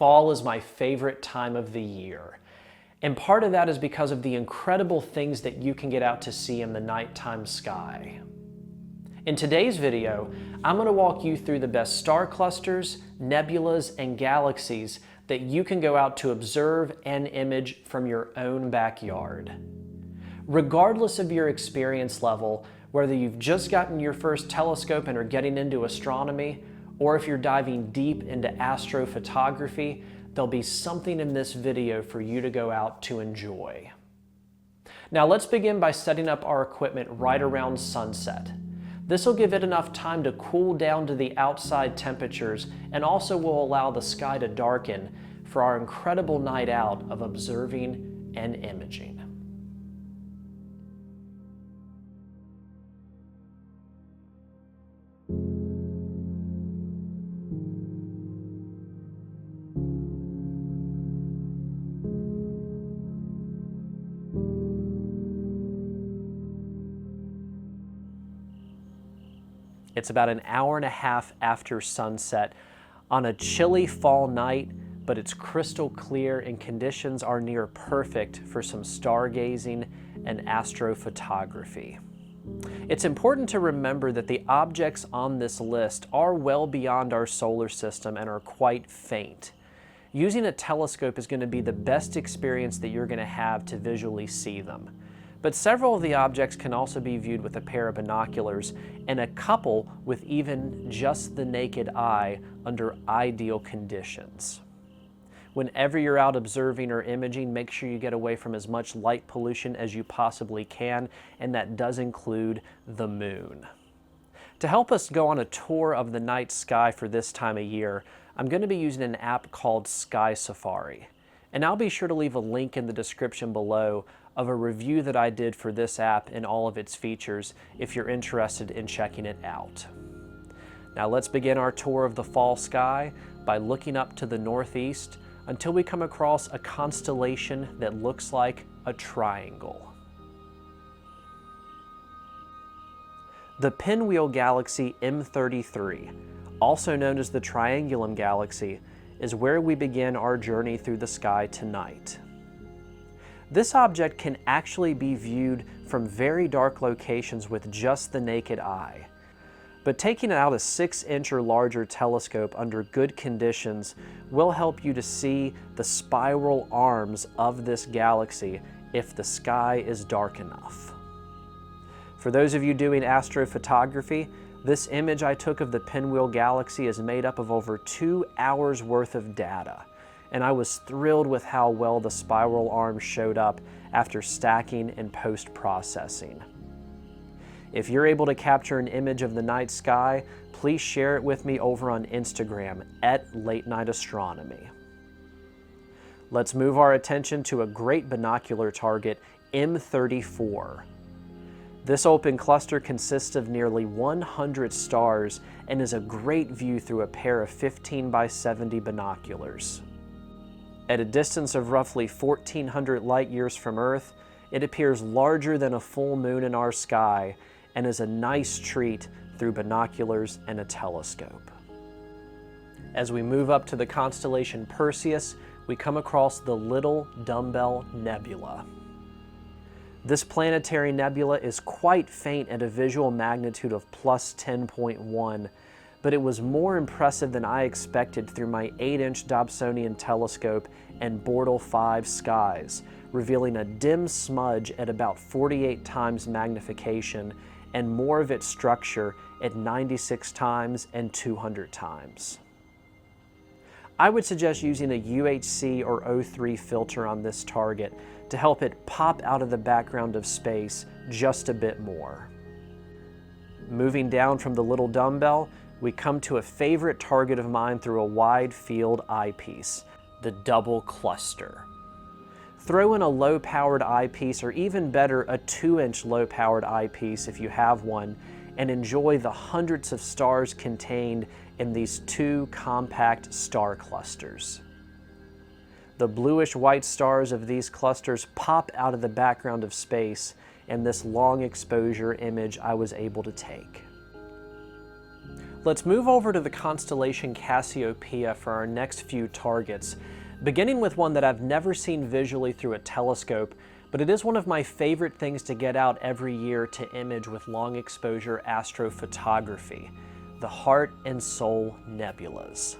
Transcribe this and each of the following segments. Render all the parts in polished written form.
Fall is my favorite time of the year. And part of that is because of the incredible things that you can get out to see in the nighttime sky. In today's video, I'm going to walk you through the best star clusters, nebulas, and galaxies that you can go out to observe and image from your own backyard. Regardless of your experience level, whether you've just gotten your first telescope and are getting into astronomy, or if you're diving deep into astrophotography, there'll be something in this video for you to go out to enjoy. Now let's begin by setting up our equipment right around sunset. This will give it enough time to cool down to the outside temperatures and also will allow the sky to darken for our incredible night out of observing and imaging. It's about an hour and a half after sunset on a chilly fall night, but it's crystal clear and conditions are near perfect for some stargazing and astrophotography. It's important to remember that the objects on this list are well beyond our solar system and are quite faint. Using a telescope is going to be the best experience that you're going to have to visually see them. But several of the objects can also be viewed with a pair of binoculars, and a couple with even just the naked eye under ideal conditions. Whenever you're out observing or imaging, make sure you get away from as much light pollution as you possibly can, and that does include the moon. To help us go on a tour of the night sky for this time of year, I'm going to be using an app called SkySafari. And I'll be sure to leave a link in the description below of a review that I did for this app and all of its features if you're interested in checking it out. Now let's begin our tour of the fall sky by looking up to the northeast until we come across a constellation that looks like a triangle. The Pinwheel Galaxy M33, also known as the Triangulum Galaxy, is where we begin our journey through the sky tonight. This object can actually be viewed from very dark locations with just the naked eye. But taking out a 6-inch or larger telescope under good conditions will help you to see the spiral arms of this galaxy if the sky is dark enough. For those of you doing astrophotography, this image I took of the Pinwheel Galaxy is made up of over 2 hours worth of data, and I was thrilled with how well the spiral arms showed up after stacking and post-processing. If you're able to capture an image of the night sky, please share it with me over on Instagram @LateNightAstronomy. Let's move our attention to a great binocular target, M34. This open cluster consists of nearly 100 stars and is a great view through a pair of 15x70 binoculars. At a distance of roughly 1,400 light years from Earth, it appears larger than a full moon in our sky and is a nice treat through binoculars and a telescope. As we move up to the constellation Perseus, we come across the Little Dumbbell Nebula. This planetary nebula is quite faint at a visual magnitude of plus 10.1, but it was more impressive than I expected through my 8-inch Dobsonian telescope and Bortle 5 skies, revealing a dim smudge at about 48 times magnification and more of its structure at 96 times and 200 times. I would suggest using a UHC or O3 filter on this target to help it pop out of the background of space just a bit more. Moving down from the Little Dumbbell, we come to a favorite target of mine through a wide field eyepiece, the Double Cluster. Throw in a low-powered eyepiece, or even better, a 2-inch low-powered eyepiece if you have one, and enjoy the hundreds of stars contained in these 2 compact star clusters. The bluish-white stars of these clusters pop out of the background of space in this long exposure image I was able to take. Let's move over to the constellation Cassiopeia for our next few targets, beginning with one that I've never seen visually through a telescope, but it is one of my favorite things to get out every year to image with long exposure astrophotography, the Heart and Soul Nebulas.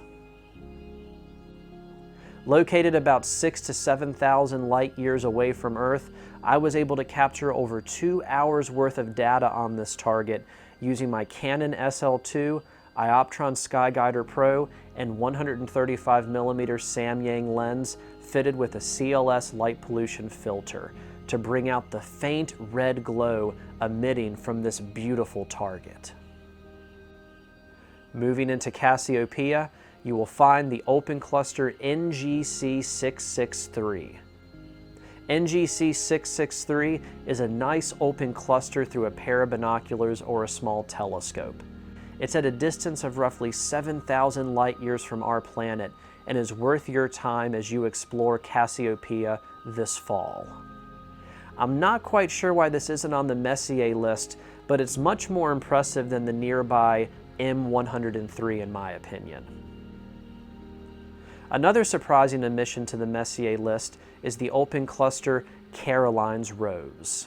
Located about 6,000 to 7,000 light years away from Earth, I was able to capture over 2 hours worth of data on this target using my Canon SL2, Ioptron Skyguider Pro, and 135mm Samyang lens fitted with a CLS light pollution filter to bring out the faint red glow emitting from this beautiful target. Moving into Cassiopeia, you will find the open cluster NGC663. NGC663 is a nice open cluster through a pair of binoculars or a small telescope. It's at a distance of roughly 7,000 light years from our planet and is worth your time as you explore Cassiopeia this fall. I'm not quite sure why this isn't on the Messier list, but it's much more impressive than the nearby M103 in my opinion. Another surprising omission to the Messier list is the open cluster Caroline's Rose.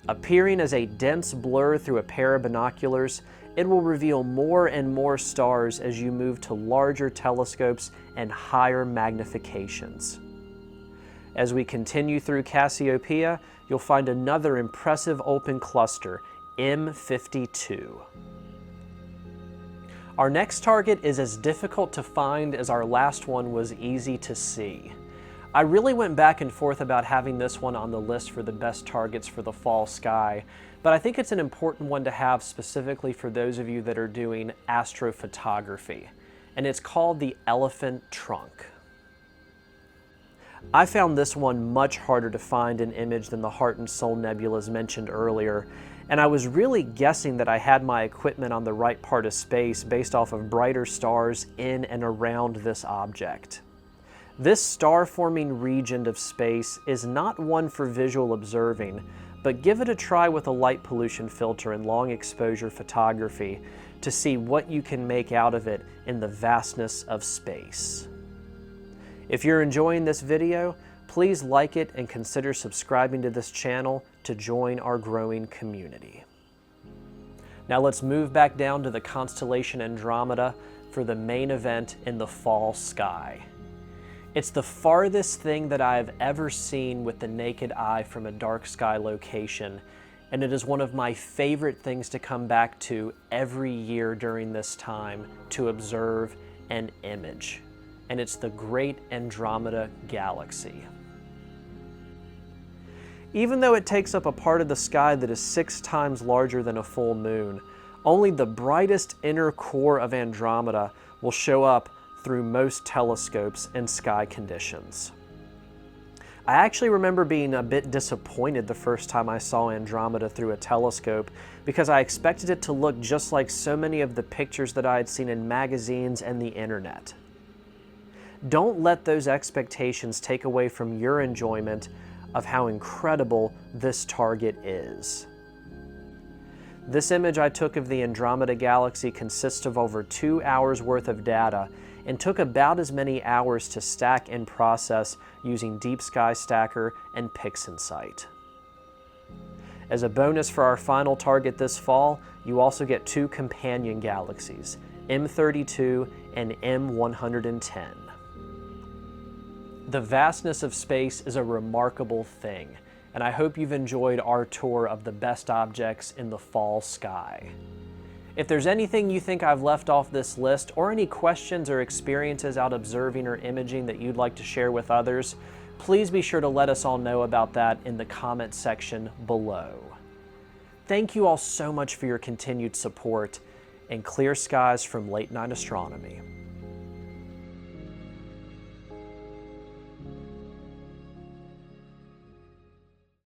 Appearing as a dense blur through a pair of binoculars, it will reveal more and more stars as you move to larger telescopes and higher magnifications. As we continue through Cassiopeia, you'll find another impressive open cluster, M52. Our next target is as difficult to find as our last one was easy to see. I really went back and forth about having this one on the list for the best targets for the fall sky, but I think it's an important one to have specifically for those of you that are doing astrophotography, and it's called the Elephant Trunk. I found this one much harder to find in image than the Heart and Soul Nebulas mentioned earlier, and I was really guessing that I had my equipment on the right part of space based off of brighter stars in and around this object. This star-forming region of space is not one for visual observing, but give it a try with a light pollution filter and long exposure photography to see what you can make out of it in the vastness of space. If you're enjoying this video, please like it and consider subscribing to this channel to join our growing community. Now let's move back down to the constellation Andromeda for the main event in the fall sky. It's the farthest thing that I have ever seen with the naked eye from a dark sky location, and it is one of my favorite things to come back to every year during this time to observe and image, and it's the Great Andromeda Galaxy. Even though it takes up a part of the sky that is 6 times larger than a full moon, only the brightest inner core of Andromeda will show up through most telescopes and sky conditions. I actually remember being a bit disappointed the first time I saw Andromeda through a telescope because I expected it to look just like so many of the pictures that I had seen in magazines and the internet. Don't let those expectations take away from your enjoyment of how incredible this target is. This image I took of the Andromeda Galaxy consists of over 2 hours worth of data and took about as many hours to stack and process using Deep Sky Stacker and PixInsight. As a bonus for our final target this fall, you also get 2 companion galaxies, M32 and M110. The vastness of space is a remarkable thing, and I hope you've enjoyed our tour of the best objects in the fall sky. If there's anything you think I've left off this list, or any questions or experiences out observing or imaging that you'd like to share with others, please be sure to let us all know about that in the comment section below. Thank you all so much for your continued support, and clear skies from Late Night Astronomy.